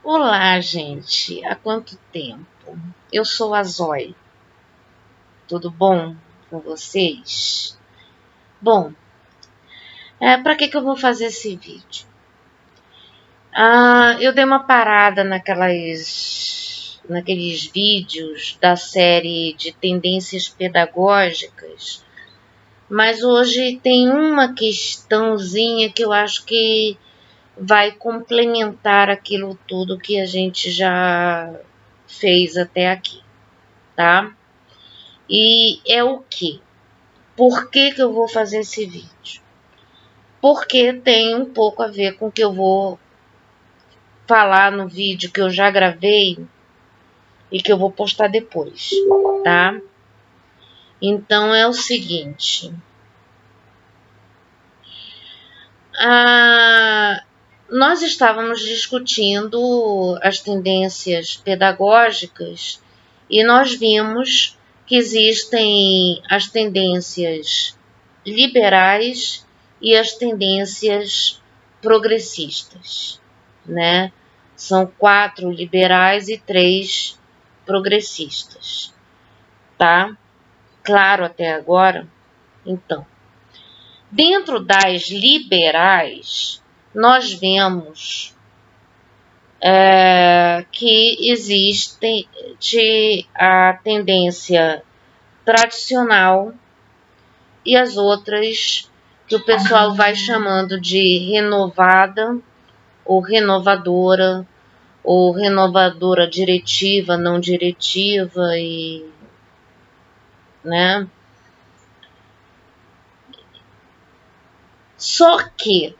Olá, gente! Há quanto tempo? Eu sou a Zoe. Tudo bom com vocês? Bom, para que eu vou fazer esse vídeo? Eu dei uma parada naqueles vídeos da série de tendências pedagógicas, mas hoje tem uma questãozinha que eu acho que vai complementar aquilo tudo que a gente já fez até aqui, tá? E é o que? Por que eu vou fazer esse vídeo? Porque tem um pouco a ver com o que eu vou falar no vídeo que eu já gravei e que eu vou postar depois, tá? Então é o seguinte. Nós estávamos discutindo as tendências pedagógicas e nós vimos que existem as tendências liberais e as tendências progressistas, né? São 4 liberais e 3 progressistas, tá? Claro até agora? Então, dentro das liberais, nós vemos que existe a tendência tradicional e as outras que o pessoal vai chamando de renovada ou renovadora diretiva, não diretiva e, né? Só que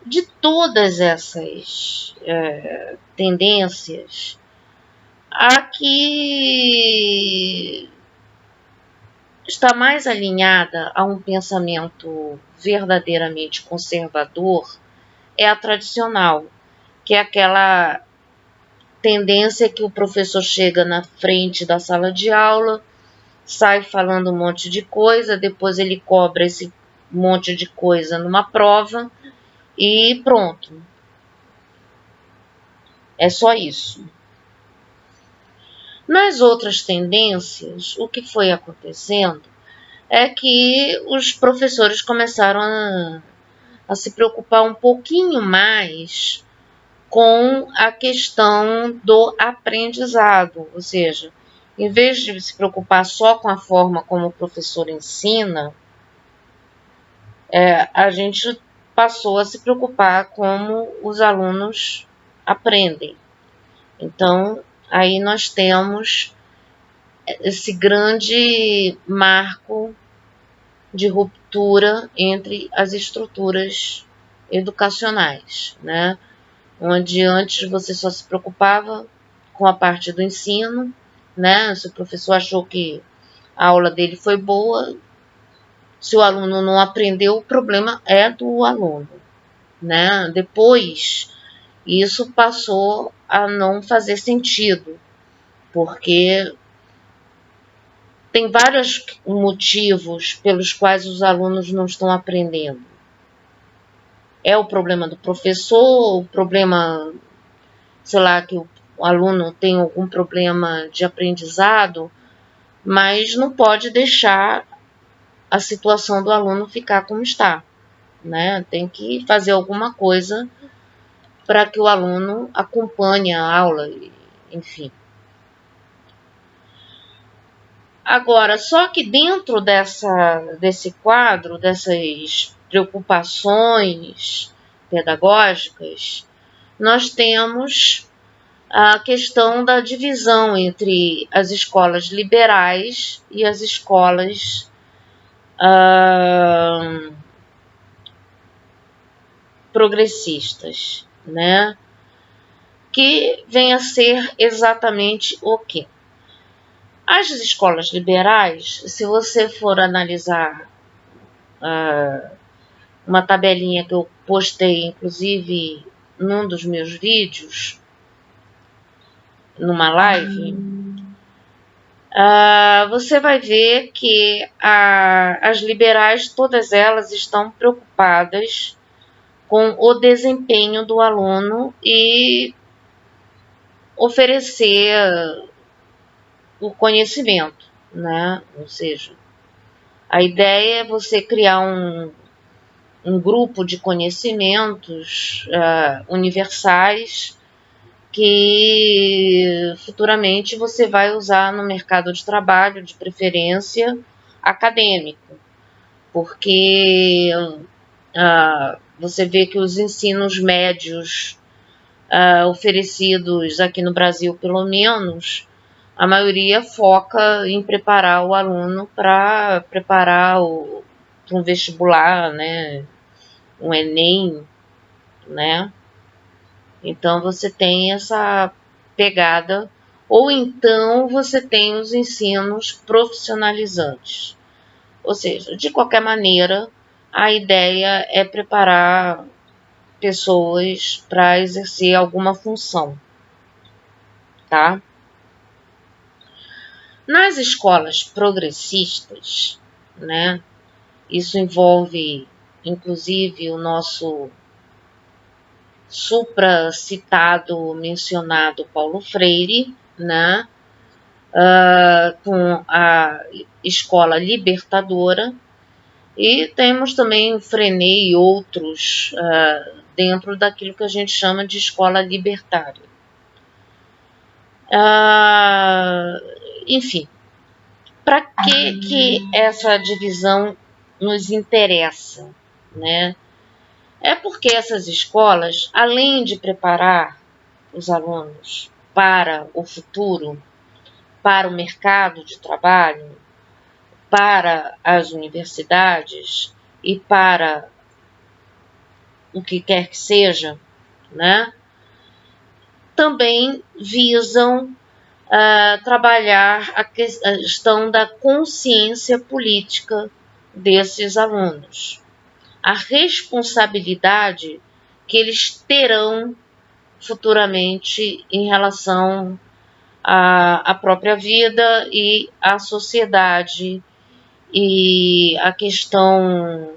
de todas essas tendências, a que está mais alinhada a um pensamento verdadeiramente conservador é a tradicional, que é aquela tendência que o professor chega na frente da sala de aula, sai falando um monte de coisa, depois ele cobra esse monte de coisa numa prova e pronto. É só isso. Nas outras tendências, o que foi acontecendo é que os professores começaram a se preocupar um pouquinho mais com a questão do aprendizado, ou seja, em vez de se preocupar só com a forma como o professor ensina, a gente passou a se preocupar como os alunos aprendem. Então, aí nós temos esse grande marco de ruptura entre as estruturas educacionais, né? Onde antes você só se preocupava com a parte do ensino, né? Se o professor achou que a aula dele foi boa, se o aluno não aprendeu, o problema é do aluno, né? Depois, isso passou a não fazer sentido, porque tem vários motivos pelos quais os alunos não estão aprendendo. É o problema do professor, o problema, sei lá, que o aluno tem algum problema de aprendizado, mas não pode deixar a situação do aluno ficar como está, né? Tem que fazer alguma coisa para que o aluno acompanhe a aula, enfim. Agora, só que dentro desse quadro, dessas preocupações pedagógicas, nós temos a questão da divisão entre as escolas liberais e as escolas progressistas, né? Que vem a ser exatamente o quê? As escolas liberais, se você for analisar uma tabelinha que eu postei, inclusive, num dos meus vídeos, numa live, você vai ver que as liberais, todas elas estão preocupadas com o desempenho do aluno e oferecer o conhecimento, né? Ou seja, a ideia é você criar um grupo de conhecimentos universais que futuramente você vai usar no mercado de trabalho, de preferência acadêmico, porque você vê que os ensinos médios oferecidos aqui no Brasil, pelo menos, a maioria foca em preparar o aluno para preparar para um vestibular, né, um Enem, né? Então você tem essa pegada, ou então você tem os ensinos profissionalizantes. Ou seja, de qualquer maneira, a ideia é preparar pessoas para exercer alguma função, tá? Nas escolas progressistas, né? Isso envolve, inclusive, o nosso supracitado, mencionado Paulo Freire, né? Com a escola libertadora, e temos também o Freinet e outros dentro daquilo que a gente chama de escola libertária. Enfim, para que essa divisão nos interessa, né? É porque essas escolas, além de preparar os alunos para o futuro, para o mercado de trabalho, para as universidades e para o que quer que seja, né? Também visam trabalhar a questão da consciência política desses alunos, a responsabilidade que eles terão futuramente em relação à própria vida e à sociedade, e a questão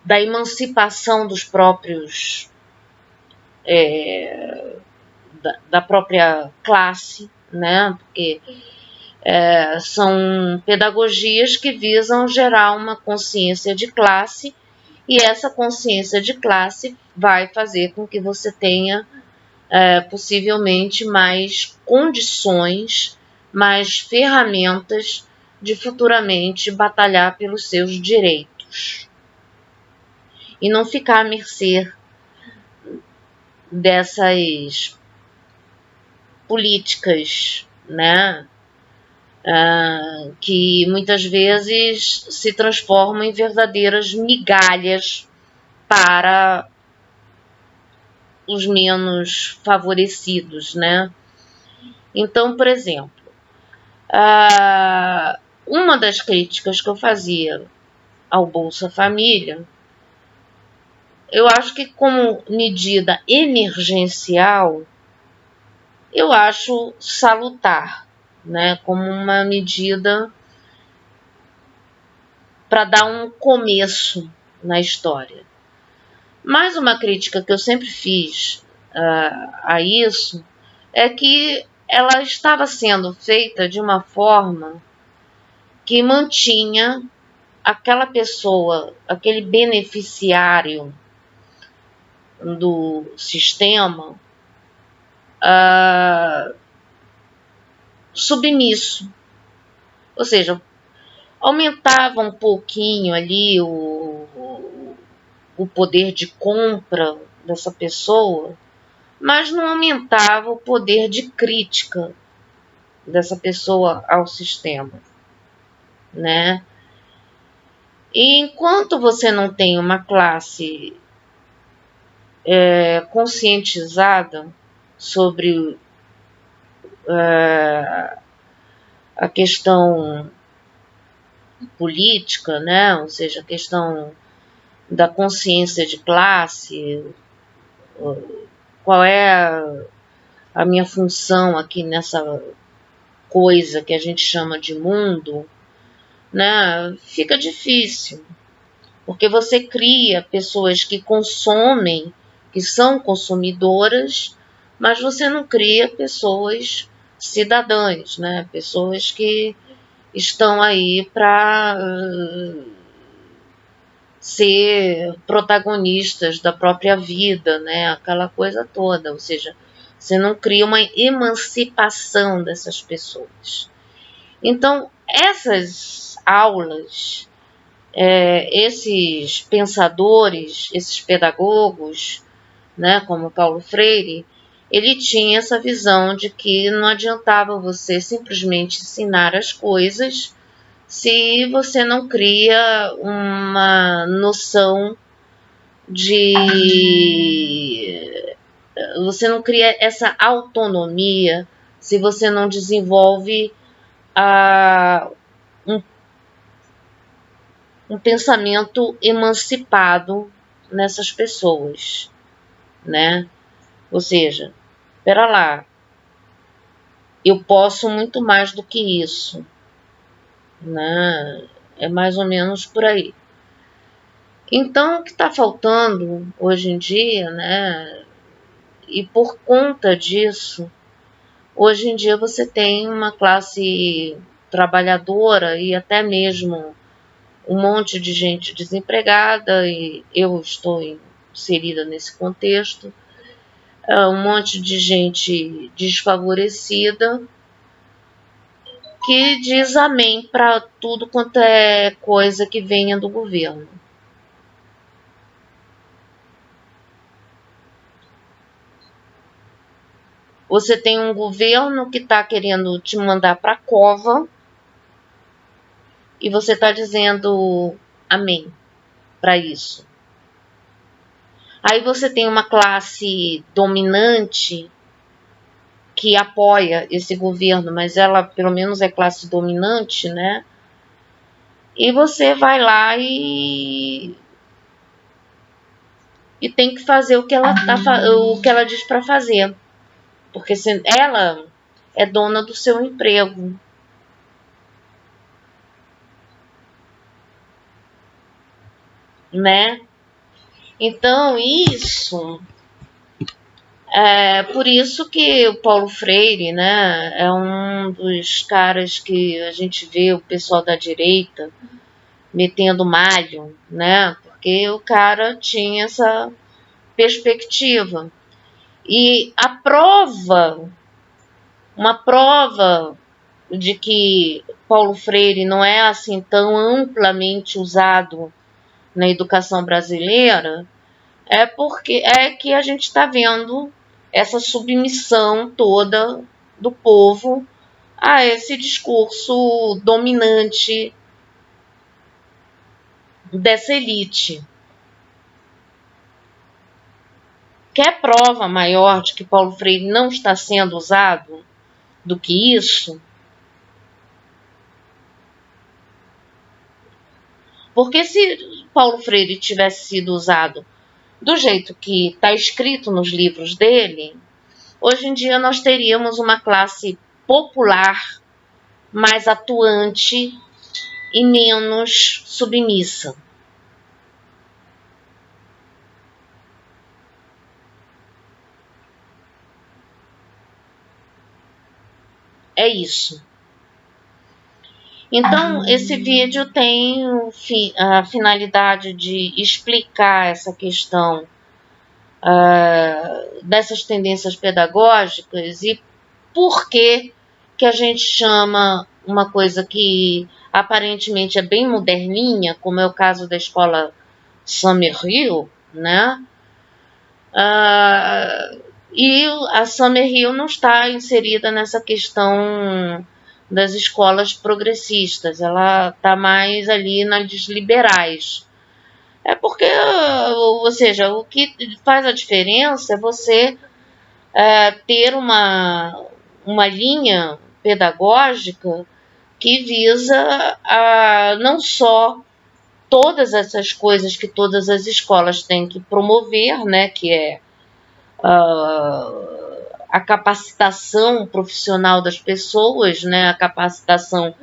da emancipação dos próprios da própria classe, né? Porque são pedagogias que visam gerar uma consciência de classe, e essa consciência de classe vai fazer com que você tenha possivelmente mais condições, mais ferramentas de futuramente batalhar pelos seus direitos e não ficar à mercê dessas políticas, né? Que muitas vezes se transformam em verdadeiras migalhas para os menos favorecidos, né? Então, por exemplo, uma das críticas que eu fazia ao Bolsa Família, eu acho que como medida emergencial, eu acho salutar, né? Como uma medida para dar um começo na história. Mas uma crítica que eu sempre fiz a isso é que ela estava sendo feita de uma forma que mantinha aquela pessoa, aquele beneficiário do sistema submisso. Ou seja, aumentava um pouquinho ali o poder de compra dessa pessoa, mas não aumentava o poder de crítica dessa pessoa ao sistema, né? E enquanto você não tem uma classe conscientizada sobre a questão política, né? Ou seja, a questão da consciência de classe, qual é a minha função aqui nessa coisa que a gente chama de mundo, né? Fica difícil, porque você cria pessoas que consomem que são consumidoras, mas você não cria pessoas cidadãs, né? Pessoas que estão aí para ser protagonistas da própria vida, né? Aquela coisa toda, ou seja, você não cria uma emancipação dessas pessoas. Então, essas aulas, esses pensadores, esses pedagogos, né, como Paulo Freire, ele tinha essa visão de que não adiantava você simplesmente ensinar as coisas se você não cria uma noção de... Você não cria essa autonomia, se você não desenvolve um pensamento emancipado nessas pessoas, né? Ou seja, espera lá, eu posso muito mais do que isso, né? É mais ou menos por aí. Então, o que está faltando hoje em dia, né? E por conta disso, hoje em dia você tem uma classe trabalhadora e até mesmo um monte de gente desempregada, e eu estou inserida nesse contexto, um monte de gente desfavorecida que diz amém para tudo quanto é coisa que venha do governo. Você tem um governo que está querendo te mandar para a cova e você está dizendo amém para isso. Aí você tem uma classe dominante que apoia esse governo, mas ela pelo menos é classe dominante, né? E você vai lá e tem que fazer o que ela diz para fazer, porque ela é dona do seu emprego, né? Então isso por isso que o Paulo Freire, né, é um dos caras que a gente vê o pessoal da direita metendo malho, né? Porque o cara tinha essa perspectiva. E uma prova de que Paulo Freire não é assim tão amplamente usado na educação brasileira é que a gente está vendo essa submissão toda do povo a esse discurso dominante dessa elite. Quer prova maior de que Paulo Freire não está sendo usado do que isso? Porque se Paulo Freire tivesse sido usado do jeito que está escrito nos livros dele, hoje em dia nós teríamos uma classe popular mais atuante e menos submissa. É isso. Então, esse vídeo tem a finalidade de explicar essa questão dessas tendências pedagógicas e por que a gente chama uma coisa que aparentemente é bem moderninha, como é o caso da escola Summerhill, né? E a Summerhill não está inserida nessa questão das escolas progressistas, ela está mais ali nas liberais. É porque, ou seja, o que faz a diferença é você ter uma linha pedagógica que visa não só todas essas coisas que todas as escolas têm que promover, né, que é a capacitação profissional das pessoas, né, a capacitação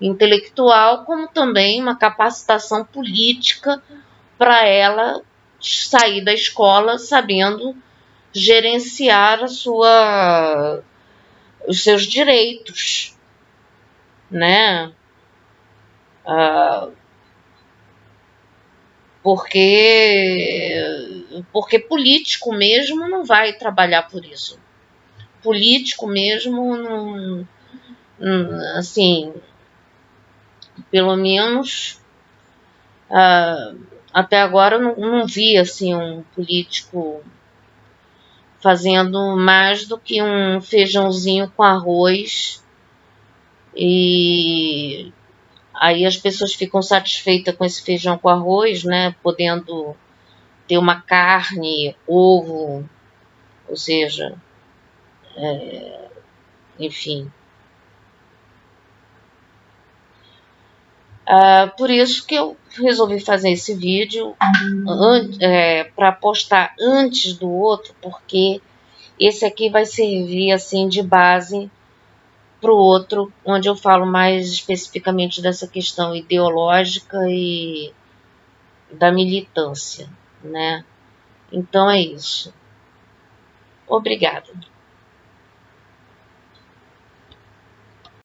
intelectual, como também uma capacitação política para ela sair da escola sabendo gerenciar os seus direitos, né? Porque político mesmo não vai trabalhar por isso. Político mesmo não, assim, pelo menos até agora eu não vi assim um político fazendo mais do que um feijãozinho com arroz, e aí as pessoas ficam satisfeitas com esse feijão com arroz, né? Podendo ter uma carne, ovo, ou seja, enfim. Por isso que eu resolvi fazer esse vídeo para postar antes do outro, porque esse aqui vai servir assim de base para o outro, onde eu falo mais especificamente dessa questão ideológica e da militância, né? Então é isso. Obrigada.